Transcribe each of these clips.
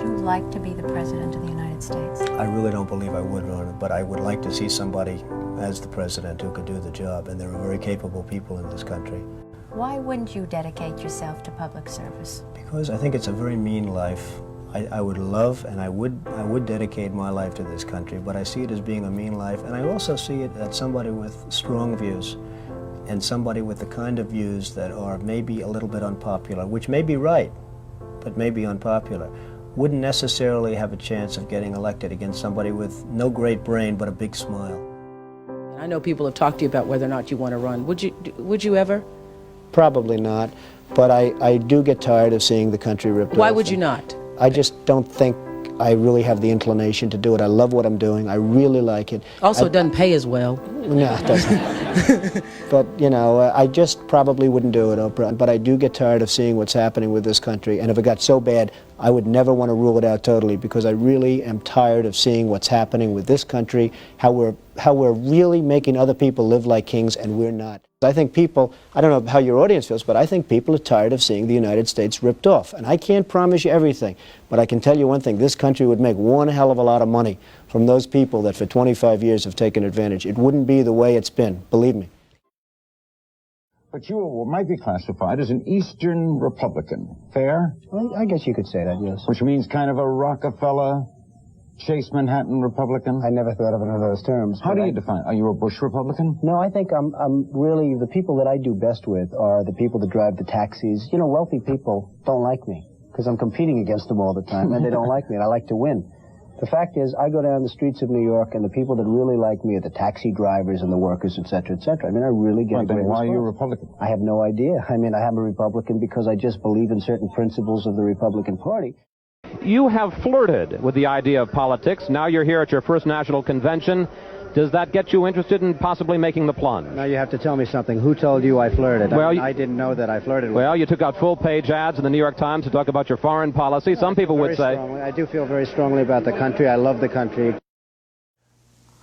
you like to be the President of the United States? I really don't believe I would run it, but I would like to see somebody as the President who could do the job, and there are very capable people in this country. Why wouldn't you dedicate yourself to public service? Because I think it's a very mean life. I would love and I would dedicate my life to this country, but I see it as being a mean life, and I also see it as somebody with strong views and somebody with the kind of views that are maybe a little bit unpopular, which may be right, but may be unpopular, wouldn't necessarily have a chance of getting elected against somebody with no great brain but a big smile. I know people have talked to you about whether or not you want to run. Would you ever? Probably not, but I do get tired of seeing the country ripped off. Why would you not? I just don't think I really have the inclination to do it. I love what I'm doing. I really like it. Also, it doesn't pay as well. No, it doesn't. But, you know, I just probably wouldn't do it, Oprah. But I do get tired of seeing what's happening with this country. And if it got so bad, I would never want to rule it out totally, because I really am tired of seeing what's happening with this country, how we're really making other people live like kings, and we're not. I think people, I don't know how your audience feels, but I think people are tired of seeing the United States ripped off. And I can't promise you everything, but I can tell you one thing: this country would make one hell of a lot of money from those people that for 25 years have taken advantage. It wouldn't be the way it's been, believe me. But you might be classified as an Eastern Republican. Fair? Well, I guess you could say that, yes. Which means kind of a Rockefeller, Chase Manhattan Republican? I never thought of it in those terms. How do you define it? Are you a Bush Republican? No, I think I'm really, the people that I do best with are the people that drive the taxis. You know, wealthy people don't like me because I'm competing against them all the time, and they don't like me, and I like to win. The fact is, I go down the streets of New York, and the people that really like me are the taxi drivers and the workers, etc., etc. I mean, I really get a great response. Why are you a Republican? I have no idea. I mean, I am a Republican because I just believe in certain principles of the Republican Party. You have flirted with the idea of politics. Now you're here at your first national convention. Does that get you interested in possibly making the plunge? Now you have to tell me something. Who told you I flirted? Well, I didn't know that I flirted with. Well, you took out full-page ads in the New York Times to talk about your foreign policy. Some people would say... I do feel very strongly about the country. I love the country.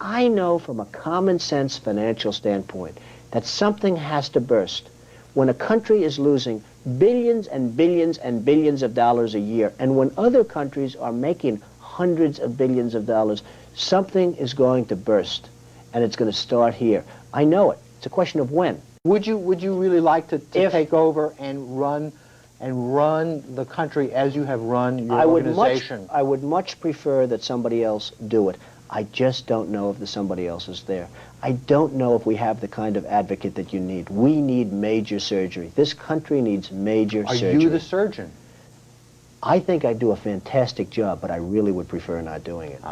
I know from a common sense financial standpoint that something has to burst. When a country is losing billions and billions and billions of dollars a year, and when other countries are making hundreds of billions of dollars, something is going to burst, and it's going to start here. I know it. It's a question of when. Would you really like to take over and run the country as you have run your organization? I would much prefer that somebody else do it. I just don't know if the somebody else is there. I don't know if we have the kind of advocate that you need. We need major surgery. This country needs major surgery. Are you the surgeon? I think I do a fantastic job, but I really would prefer not doing it.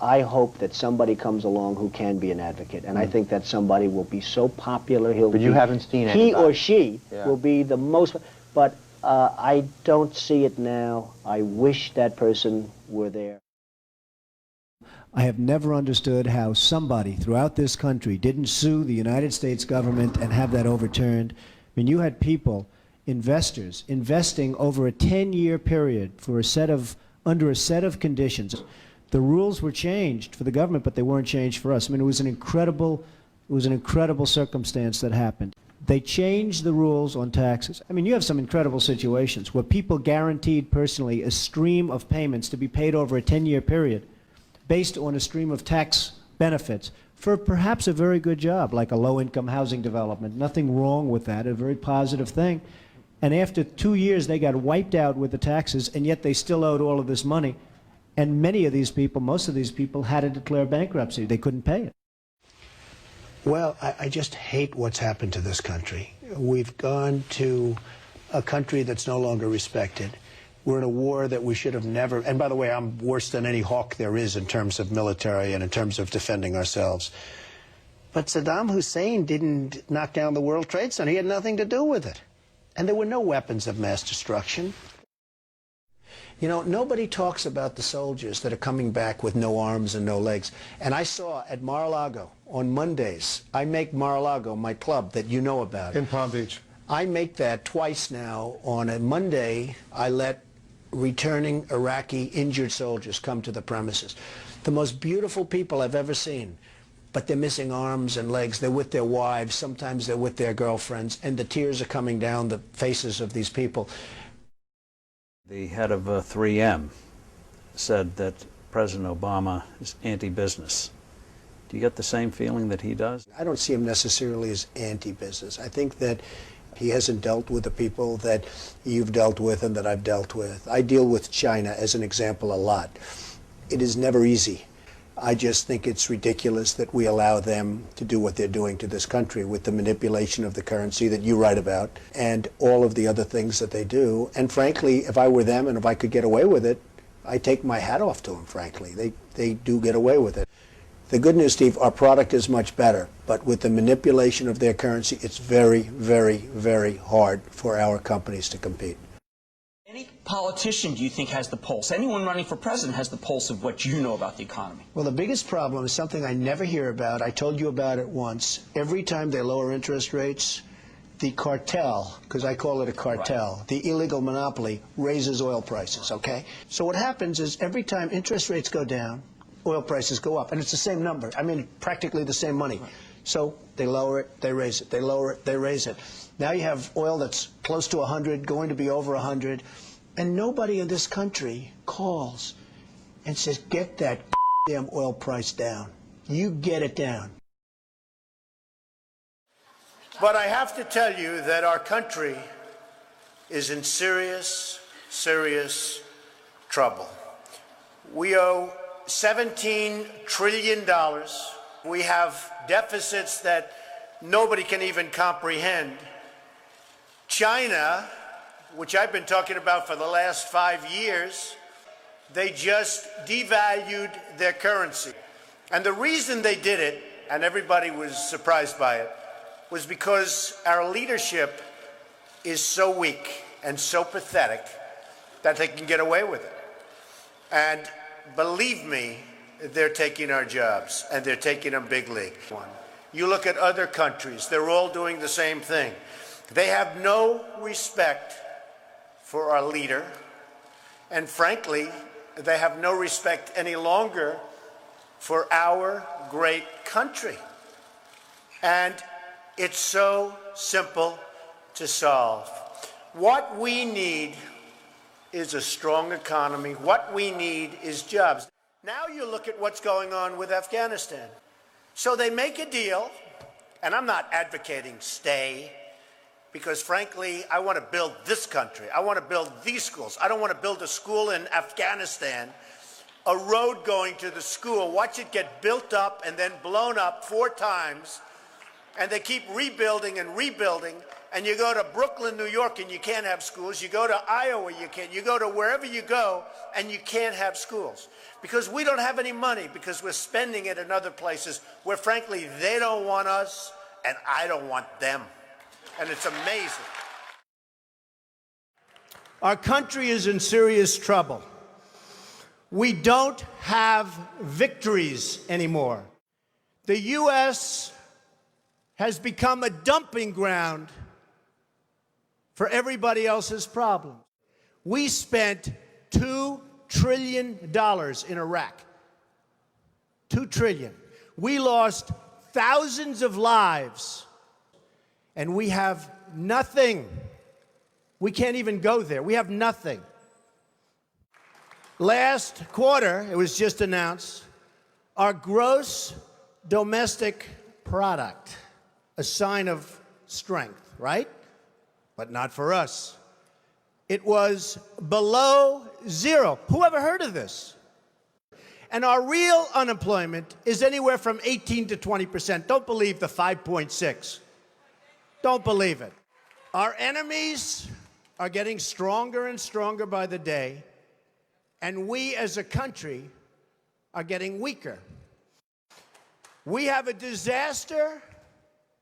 I hope that somebody comes along who can be an advocate, and I think that somebody will be so popular, But you haven't seen anybody. He or she will be the most, but I don't see it now. I wish that person were there. I have never understood how somebody throughout this country didn't sue the United States government and have that overturned. I mean, you had people, investors, investing over a 10-year period for under a set of conditions. The rules were changed for the government, but they weren't changed for us. I mean, it was an incredible circumstance that happened. They changed the rules on taxes. I mean, you have some incredible situations where people guaranteed personally a stream of payments to be paid over a 10-year period based on a stream of tax benefits for perhaps a very good job, like a low-income housing development. Nothing wrong with that, a very positive thing. And after 2 years, they got wiped out with the taxes, and yet they still owed all of this money. And many of these people, most of these people, had to declare bankruptcy. They couldn't pay it. Well, I just hate what's happened to this country. We've gone to a country that's no longer respected. We're in a war that we should have never, and by the way, I'm worse than any hawk there is in terms of military and in terms of defending ourselves. But Saddam Hussein didn't knock down the World Trade Center. He had nothing to do with it. And there were no weapons of mass destruction. You know, nobody talks about the soldiers that are coming back with no arms and no legs. And I saw at Mar-a-Lago on Mondays, I make Mar-a-Lago my club that you know about. In Palm Beach. I make that twice now. On a Monday, I let returning Iraqi injured soldiers come to the premises. The most beautiful people I've ever seen, but they're missing arms and legs. They're with their wives. Sometimes they're with their girlfriends, and the tears are coming down the faces of these people. The head of 3M said that President Obama is anti-business. Do you get the same feeling that he does? I don't see him necessarily as anti-business. I think that he hasn't dealt with the people that you've dealt with and that I've dealt with. I deal with China, as an example, a lot. It is never easy. I just think it's ridiculous that we allow them to do what they're doing to this country with the manipulation of the currency that you write about and all of the other things that they do. And frankly, if I were them and if I could get away with it, I take my hat off to them, frankly. They do get away with it. The good news, Steve, our product is much better, but with the manipulation of their currency, it's very, very, very hard for our companies to compete. Any politician, do you think, has the pulse? Anyone running for president has the pulse of what you know about the economy? Well, the biggest problem is something I never hear about. I told you about it once. Every time they lower interest rates, the cartel, because I call it a cartel, right, the illegal monopoly, raises oil prices, okay? So what happens is every time interest rates go down, oil prices go up, and it's the same number. I mean, practically the same money. So they lower it, they raise it, they lower it, they raise it. Now you have oil that's close to 100, going to be over 100, and nobody in this country calls and says, get that damn oil price down. You get it down. But I have to tell you that our country is in serious, serious trouble. We owe $17 trillion. We have deficits that nobody can even comprehend. China, which I've been talking about for the last 5 years, they just devalued their currency. And the reason they did it, and everybody was surprised by it, was because our leadership is so weak and so pathetic that they can get away with it. And believe me, they're taking our jobs, and they're taking them big league. You look at other countries, they're all doing the same thing. They have no respect for our leader, and frankly, they have no respect any longer for our great country. And it's so simple to solve. What we need is a strong economy. What we need is jobs. Now you look at what's going on with Afghanistan. So they make a deal, and I'm not advocating stay, because frankly, I want to build this country. I want to build these schools. I don't want to build a school in Afghanistan, a road going to the school, watch it get built up and then blown up 4 times, and they keep rebuilding and rebuilding. And you go to Brooklyn, New York, and you can't have schools. You go to Iowa, you can't. You go to wherever you go, and you can't have schools. Because we don't have any money, because we're spending it in other places where, frankly, they don't want us, and I don't want them. And it's amazing. Our country is in serious trouble. We don't have victories anymore. The U.S. has become a dumping ground for everybody else's problems. We spent $2 trillion in Iraq. $2 trillion. We lost thousands of lives, and we have nothing. We can't even go there. We have nothing. Last quarter, it was just announced, our gross domestic product, a sign of strength, right? But not for us. It was below 0. Who ever heard of this? And our real unemployment is anywhere from 18 to 20%. Don't believe the 5.6. Don't believe it. Our enemies are getting stronger and stronger by the day, and we as a country are getting weaker. We have a disaster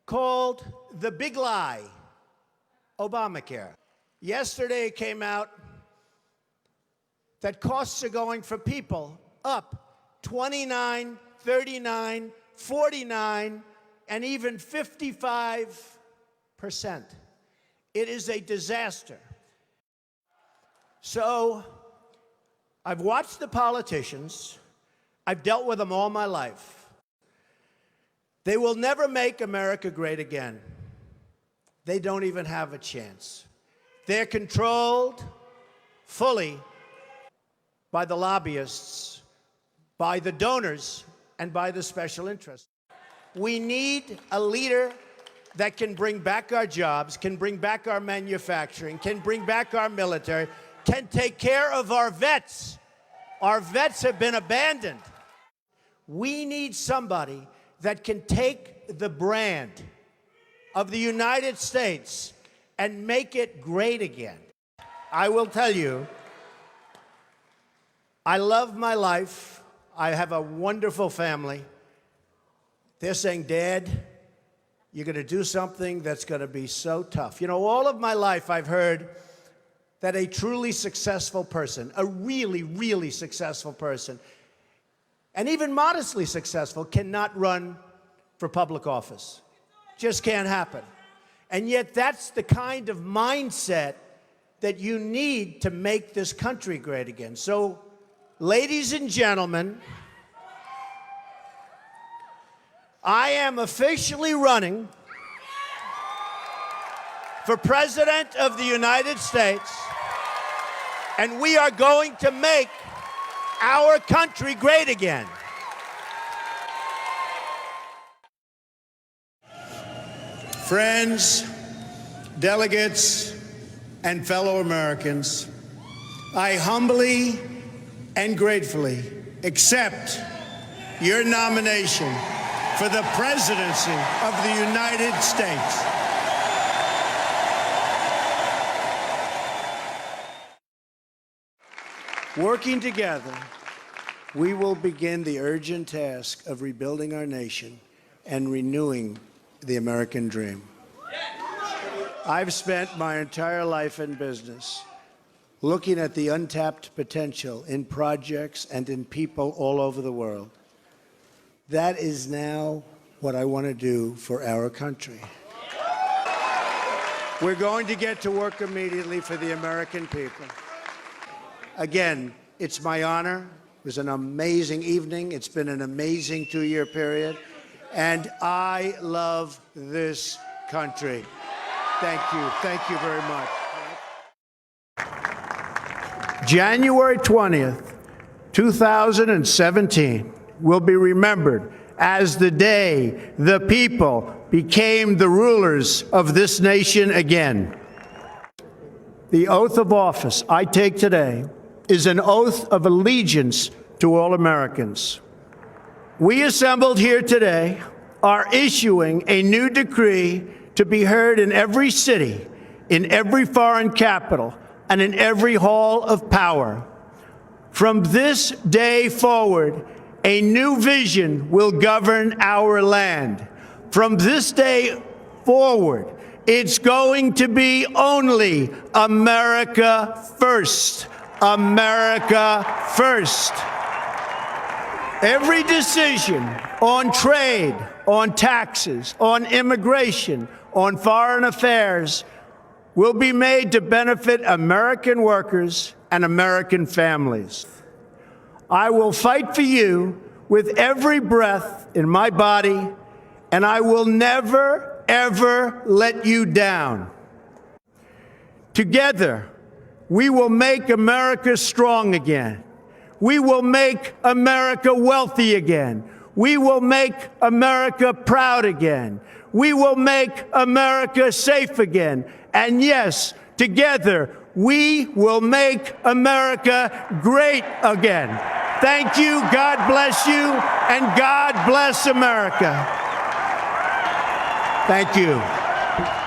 called the Big Lie, Obamacare. Yesterday it came out that costs are going for people up 29, 39, 49, and even 55%. It is a disaster. So I've watched the politicians. I've dealt with them all my life. They will never make America great again. They don't even have a chance. They're controlled fully by the lobbyists, by the donors, and by the special interests. We need a leader that can bring back our jobs, can bring back our manufacturing, can bring back our military, can take care of our vets. Our vets have been abandoned. We need somebody that can take the brand of the United States and make it great again. I will tell you, I love my life. I have a wonderful family. They're saying, Dad, you're going to do something that's going to be so tough. You know, all of my life I've heard that a truly successful person, a really, really successful person, and even modestly successful, cannot run for public office. Just can't happen. And yet that's the kind of mindset that you need to make this country great again. So, ladies and gentlemen, I am officially running for President of the United States, and we are going to make our country great again. Friends, delegates, and fellow Americans, I humbly and gratefully accept your nomination for the presidency of the United States. Working together, we will begin the urgent task of rebuilding our nation and renewing the American dream. I've spent my entire life in business looking at the untapped potential in projects and in people all over the world. That is now what I want to do for our country. We're going to get to work immediately for the American people. Again, it's my honor. It was an amazing evening. It's been an amazing 2-year period. And I love this country. Thank you. Thank you very much. January 20th, 2017 will be remembered as the day the people became the rulers of this nation again. The oath of office I take today is an oath of allegiance to all Americans. We assembled here today are issuing a new decree to be heard in every city, in every foreign capital, and in every hall of power. From this day forward, a new vision will govern our land. From this day forward, it's going to be only America first. America first. Every decision on trade, on taxes, on immigration, on foreign affairs will be made to benefit American workers and American families. I will fight for you with every breath in my body, and I will never, ever let you down. Together, we will make America strong again. We will make America wealthy again. We will make America proud again. We will make America safe again. And yes, together, we will make America great again. Thank you, God bless you, and God bless America. Thank you.